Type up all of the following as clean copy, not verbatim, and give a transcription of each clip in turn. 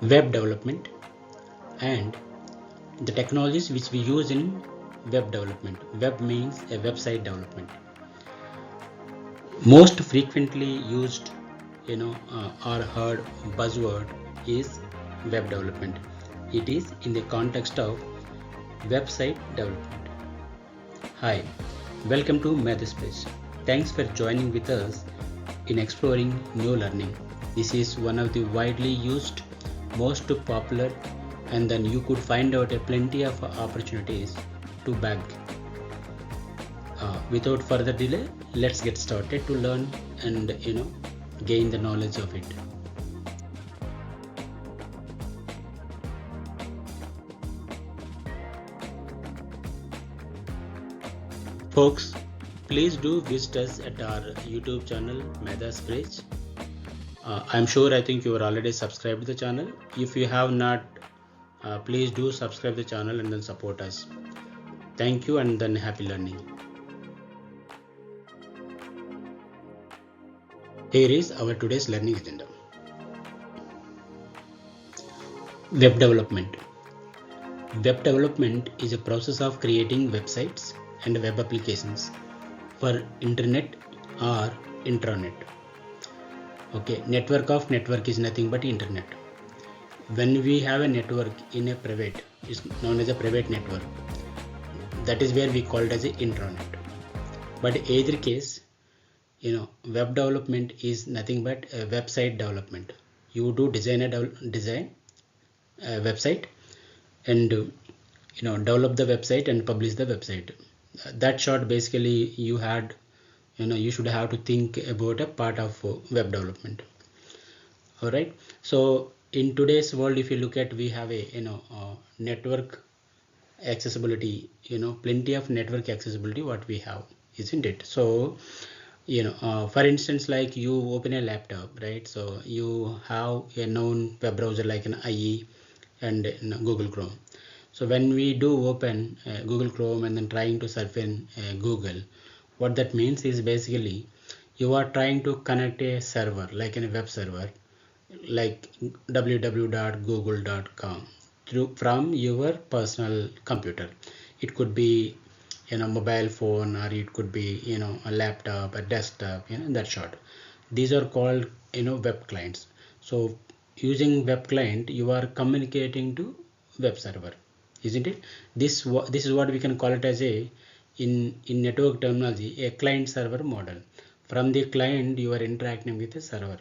web development and the technologies which we use in web development. Web means a website development. Most frequently used or heard buzzword is web development. It is in the context of website development. Hi, welcome to Mathspace. Thanks for joining with us in exploring new learning. This is one of the widely used, most popular, and then you could find out a plenty of opportunities to bag. Without further delay, let's get started to learn and gain the knowledge of it. Folks, please do visit us at our YouTube channel Mathspace. I think you are already subscribed to the channel. If you have not, please do subscribe the channel and then support us. Thank you and then happy learning. Here is our today's learning agenda. Web development. Web development is a process of creating websites and web applications for internet or intranet. Okay, network is nothing but internet. When we have a network in a private, it's known as a private network. That is where we call it as a intranet. But either case, web development is nothing but a website development. You do design a website and develop the website and publish the website. That short basically you should have to think about a part of web development. All right, so in today's world, if you look at, we have a network accessibility, plenty of network accessibility what we have, isn't it? So for instance, like you open a laptop, right? So you have a known web browser like an IE and Google Chrome. So when we do open Google Chrome and then trying to surf in Google, what that means is basically you are trying to connect a server like a web server like www.google.com from your personal computer. It could be mobile phone, or it could be a laptop, a desktop, that sort. These are called web clients. So using web client, you are communicating to web server, isn't it? This is what we can call it as a in network terminology, a client server model. From the client, you are interacting with a server.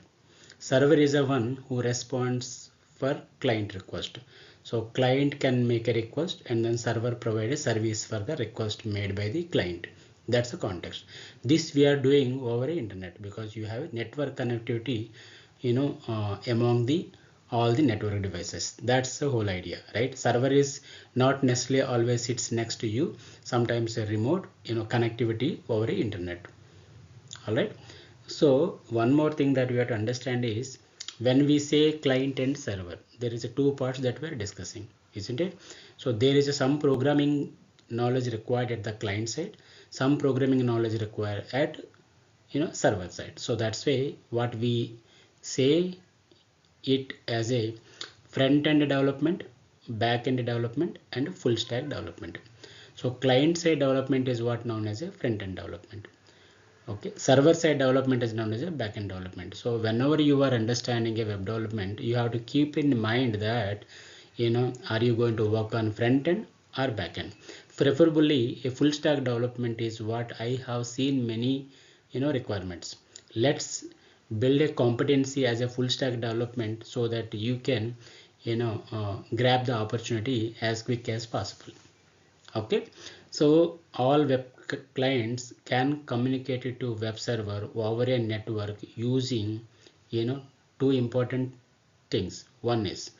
Server is the one who responds for client request. So client can make a request and then server provide a service for the request made by the client. That's the context. This we are doing over the internet because you have network connectivity among the all the network devices. That's the whole idea, right? Server is not necessarily always sits next to you. Sometimes a remote connectivity over the internet. All right, so one more thing that we have to understand is when we say client and server, there is a two parts that we are discussing, isn't it? So there is some programming knowledge required at the client side, some programming knowledge required at server side. So that's why what we say it as a front end development, back end development, and full stack development. So client side development is what known as a front end development. Okay, server side development is known as a backend development. So whenever you are understanding a web development, you have to keep in mind that are you going to work on front end or back end? Preferably a full stack development is what I have seen many requirements. Let's build a competency as a full stack development so that you can grab the opportunity as quick as possible. Okay, so all web clients can communicate it to web server over a network using two important things. One is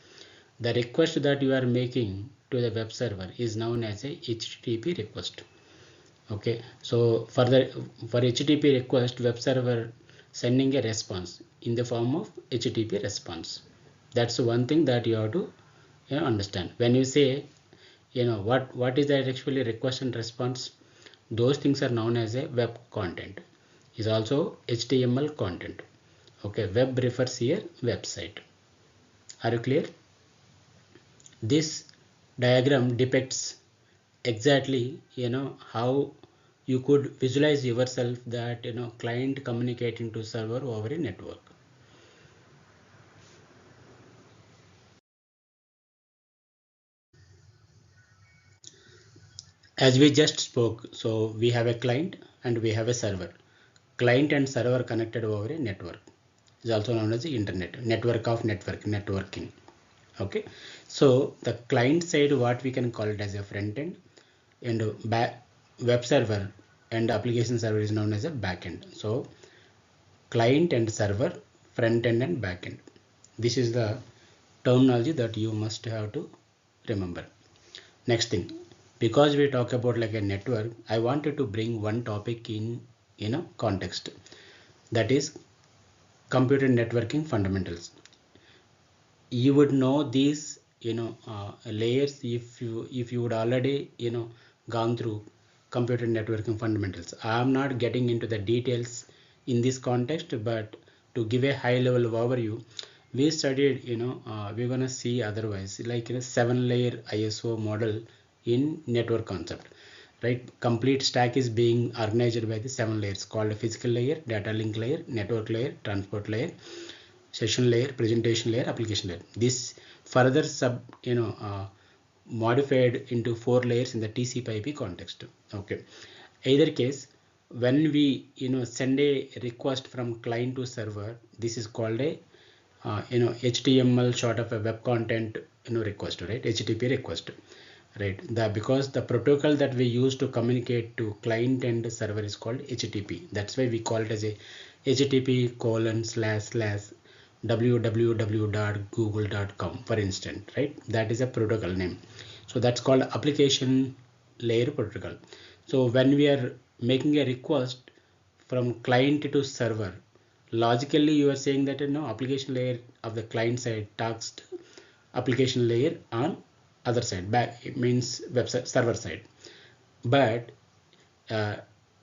the request that you are making to the web server is known as a HTTP request. Okay, so for HTTP request, web server sending a response in the form of HTTP response. That's one thing that you have to understand. When you say what is that actually request and response, those things are known as a web content, is also HTML content. Okay, web refers here website. Are you clear? This diagram depicts exactly how you could visualize yourself that client communicating to server over a network. As we just spoke, so we have a client and we have a server. Client and server connected over a network is also known as the internet, network of networking. Okay, so the client side, what we can call it as a front end, and web server and application server is known as a backend. So client and server, front end and back end. This is the terminology that you must have to remember. Next thing, because we talk about like a network, I wanted to bring one topic in context, that is computer networking fundamentals. You would know these layers if you would already gone through computer networking fundamentals. I am not getting into the details in this context, but to give a high level overview, we studied we're gonna see otherwise like 7-layer ISO model in network concept, right? Complete stack is being organized by the 7 layers called physical layer, data link layer, network layer, transport layer, session layer, presentation layer, application layer. This further modified into 4 layers in the TCP/IP context. Okay, either case, when we send a request from client to server, this is called a HTML short of a web content request, right? HTTP request, right? Because the protocol that we use to communicate to client and server is called HTTP. That's why we call it as a http://www.google.com, for instance, right? That is a protocol name. So that's called application layer protocol. So when we are making a request from client to server, logically you are saying that application layer of the client side talks to application layer on other side, back it means website server side. But uh,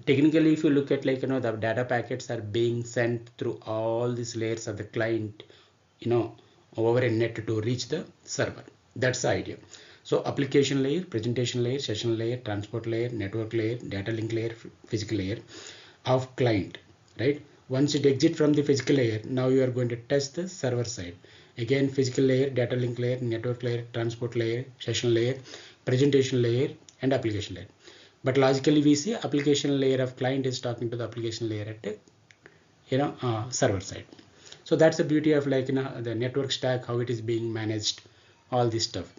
technically, if you look at the data packets are being sent through all these layers of the client over a net to reach the server. That's the idea. So application layer, presentation layer, session layer, transport layer, network layer, data link layer, physical layer of client, right? Once it exit from the physical layer, now you are going to test the server side. Again, physical layer, data link layer, network layer, transport layer, session layer, presentation layer, and application layer. But logically we see application layer of client is talking to the application layer at server side. So that's the beauty of the network stack, how it is being managed, all this stuff.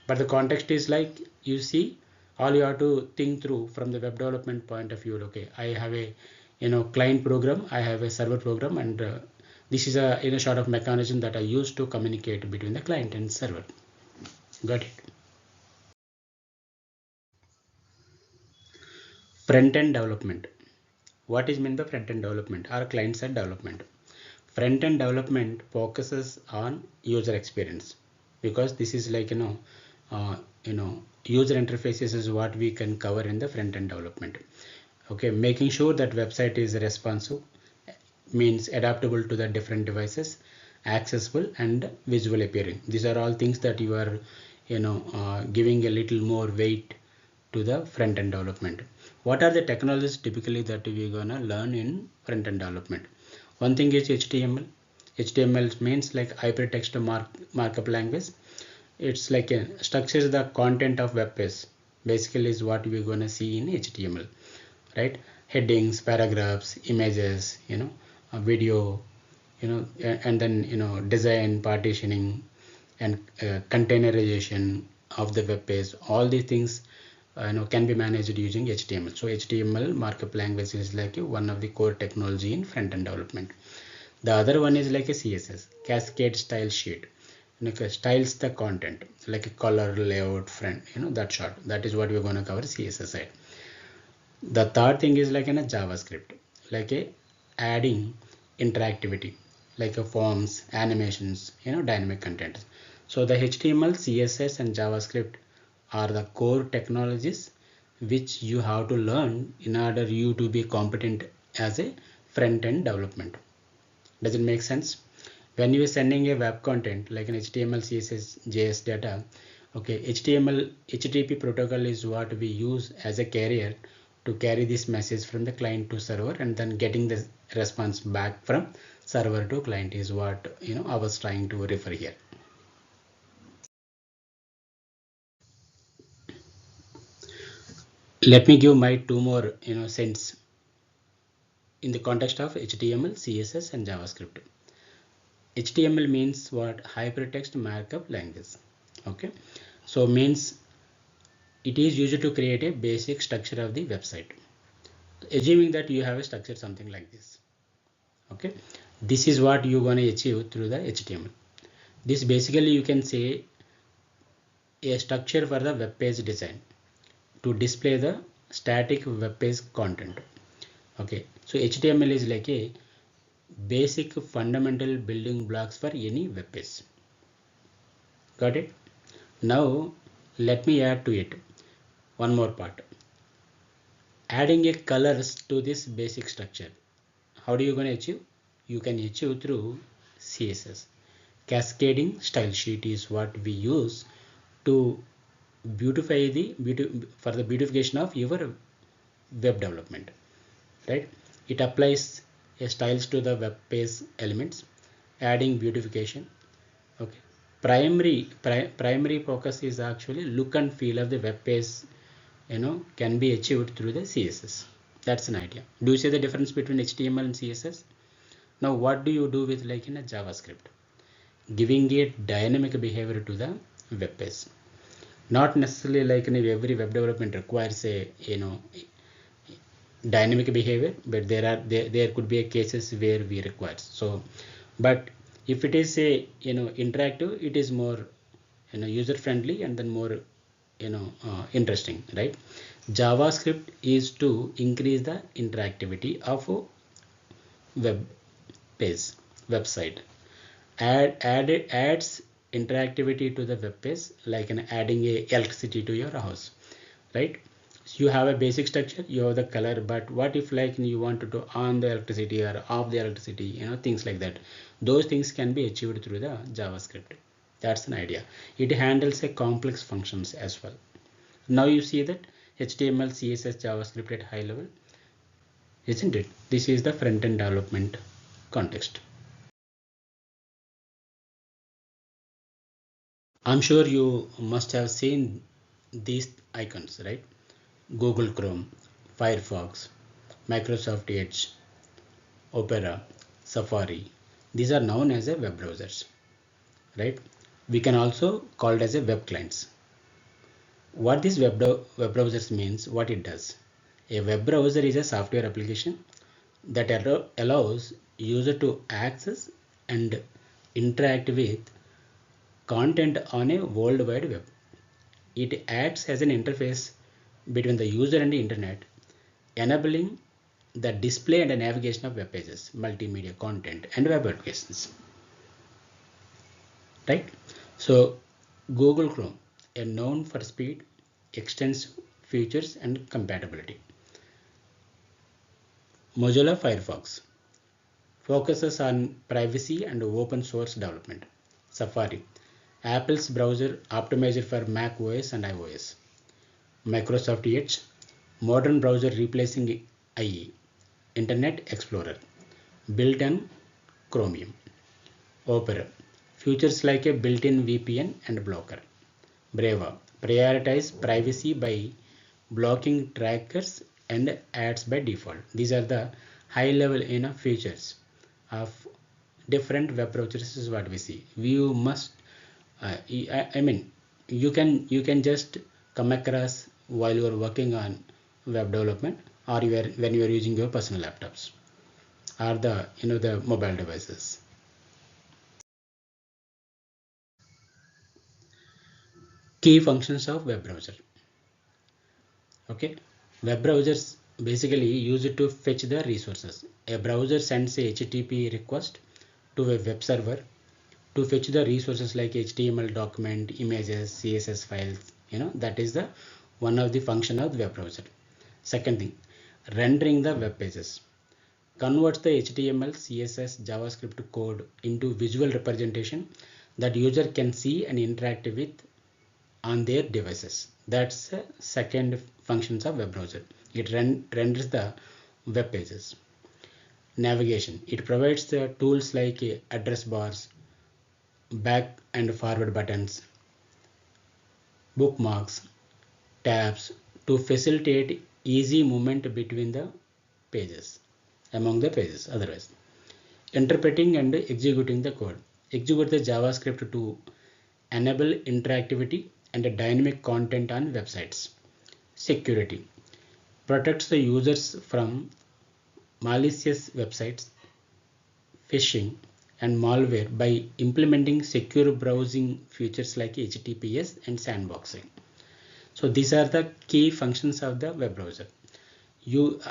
But the context is like, you see, all you have to think through from the web development point of view. Okay, I have a client program, I have a server program, and this is a sort of mechanism that I use to communicate between the client and server. Got it? Front end development. What is meant by front end development or client side development? Front end development focuses on user experience, because this is like user interfaces is what we can cover in the front end development. Okay, making sure that website is responsive, means adaptable to the different devices, accessible and visual appearing. These are all things that you are giving a little more weight to the front end development. What are the technologies typically that we're gonna learn in front end development? One thing is HTML. HTML means like hypertext markup language. It's like a structures the content of web page. Basically is what we're gonna see in HTML, right? Headings, paragraphs, images, video, and then design, partitioning, and containerization of the web page. All these things can be managed using HTML. So HTML markup language is like one of the core technology in front end development. The other one is like a CSS, cascade style sheet. Styles the content like a color, layout, front, that sort. That is what we're going to cover CSS side. The third thing is like in a JavaScript, like a adding interactivity, like a forms, animations, dynamic content. So the HTML, CSS, and JavaScript are the core technologies which you have to learn in order you to be competent as a front end development. Does it make sense? When you are sending a web content like an HTML, CSS, JS data, okay, HTML, HTTP protocol is what we use as a carrier to carry this message from the client to server, and then getting the response back from server to client is what I was trying to refer here. Let me give my two more sense in the context of HTML, CSS, and JavaScript. HTML means what? Hypertext markup language. Okay, so means it is used to create a basic structure of the website. Assuming that you have a structure something like this. Okay, this is what you're going to achieve through the HTML. This basically you can say a structure for the web page design to display the static web page content. Okay, so HTML is like a basic fundamental building blocks for any web page. Got it? Now let me add to it one more part. Adding a colors to this basic structure. How do you going to achieve? You can achieve through CSS. Cascading style sheet is what we use to beautify for the beautification of your web development, right? It applies a styles to the web page elements, adding beautification. Okay, primary focus is actually look and feel of the web page can be achieved through the CSS. That's an idea. Do you see the difference between HTML and CSS? Now what do you do with like in a JavaScript? Giving a dynamic behavior to the web page. Not necessarily like in every web development requires a dynamic behavior, but there could be a cases where we require. So but if it is a interactive, it is more user friendly and then more interesting, right? JavaScript is to increase the interactivity of a web page website. Adds interactivity to the web page, like adding a electricity to your house, right? So you have a basic structure, you have the color, but what if like you wanted to on the electricity or off the electricity, things like that. Those things can be achieved through the JavaScript. That's an idea. It handles a complex functions as well. Now you see that HTML, CSS, JavaScript at high level, isn't it? This is the front-end development context. I'm sure you must have seen these icons, right? Google Chrome, Firefox, Microsoft Edge, Opera, Safari. These are known as a web browsers, right? We can also call it as a web clients. What this web browsers means, what it does. A web browser is a software application that allows user to access and interact with content on a world wide web. It acts as an interface between the user and the internet, enabling the display and the navigation of web pages, multimedia content, and web applications. Right? So, Google Chrome, a known for speed, extensive features, and compatibility. Mozilla Firefox focuses on privacy and open source development. Safari, Apple's browser optimized for Mac OS and iOS. Microsoft Edge, modern browser replacing IE. Internet Explorer, built on Chromium. Opera, features like a built-in VPN and blocker. Brave, prioritize privacy by blocking trackers and ads by default. These are the high-level features of different web browsers is what we see. You must, I mean, you can just come across while you are working on web development, or when you are using your personal laptops or the mobile devices. Key functions of web browser. Okay, web browsers basically use it to fetch the resources. A browser sends a HTTP request to a web server to fetch the resources like HTML document, images, CSS files. That is the one of the function of the web browser. Second thing, rendering the web pages. converts the HTML, CSS, JavaScript code into visual representation that user can see and interact with on their devices. That's the second functions of web browser. It renders the web pages. Navigation. It provides the tools like address bars, back and forward buttons, bookmarks, tabs to facilitate easy movement between the pages, among the pages. Otherwise, interpreting and executing the code. Execute the JavaScript to enable interactivity and dynamic content on websites. Security. Protects the users from malicious websites, phishing, and malware by implementing secure browsing features like HTTPS and sandboxing. So these are the key functions of the web browser.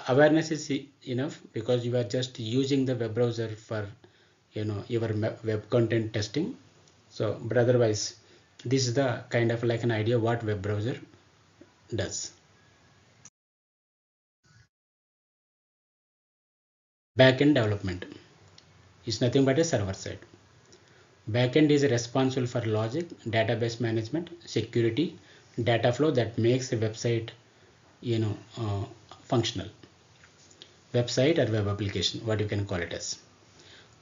Awareness is enough because you are just using the web browser for your web content testing. So but otherwise, this is the kind of like an idea what web browser does. Backend development is nothing but a server side. Backend is responsible for logic, database management, security, data flow that makes a website functional. Website or web application, what you can call it as.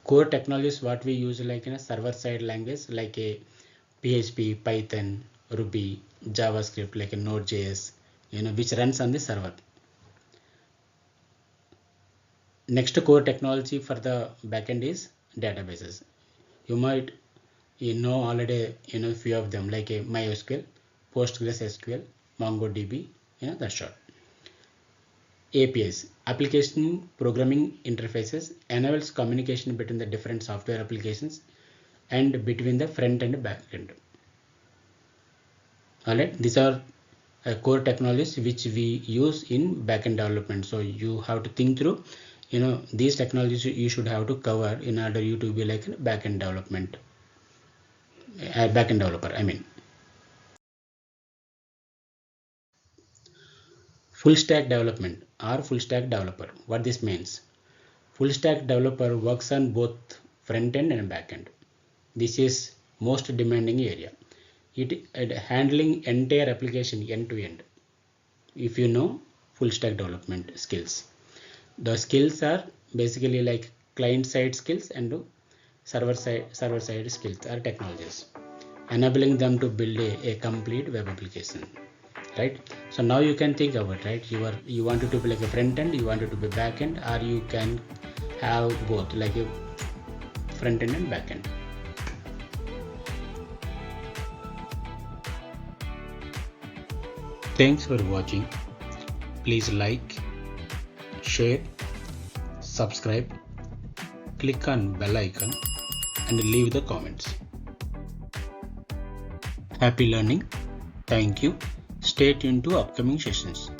Core technologies what we use like in a server side language like a PHP, Python, Ruby, JavaScript like a Node.js, which runs on the server. Next core technology for the backend is databases. You might already few of them like a MySQL, PostgreSQL, MongoDB, that's short. APIs, application programming interfaces, enables communication between the different software applications and between the front and back end. Alright, these are core technologies which we use in backend development. So you have to think through these technologies you should have to cover in order you to be like a backend development, backend developer. Full stack development or full stack developer. What this means? Full stack developer works on both front end and back end. This is most demanding area. It handling entire application end to end. If you know full stack development skills. The skills are basically like client side skills and server side skills or technologies, enabling them to build a complete web application. Right? So now you can think of it, right? You wanted to be like a front end, you wanted to be back end, or you can have both like a front end and back end. Thanks for watching. Please like, share, subscribe, click on bell icon and leave the comments. Happy learning. Thank you. Stay tuned to upcoming sessions.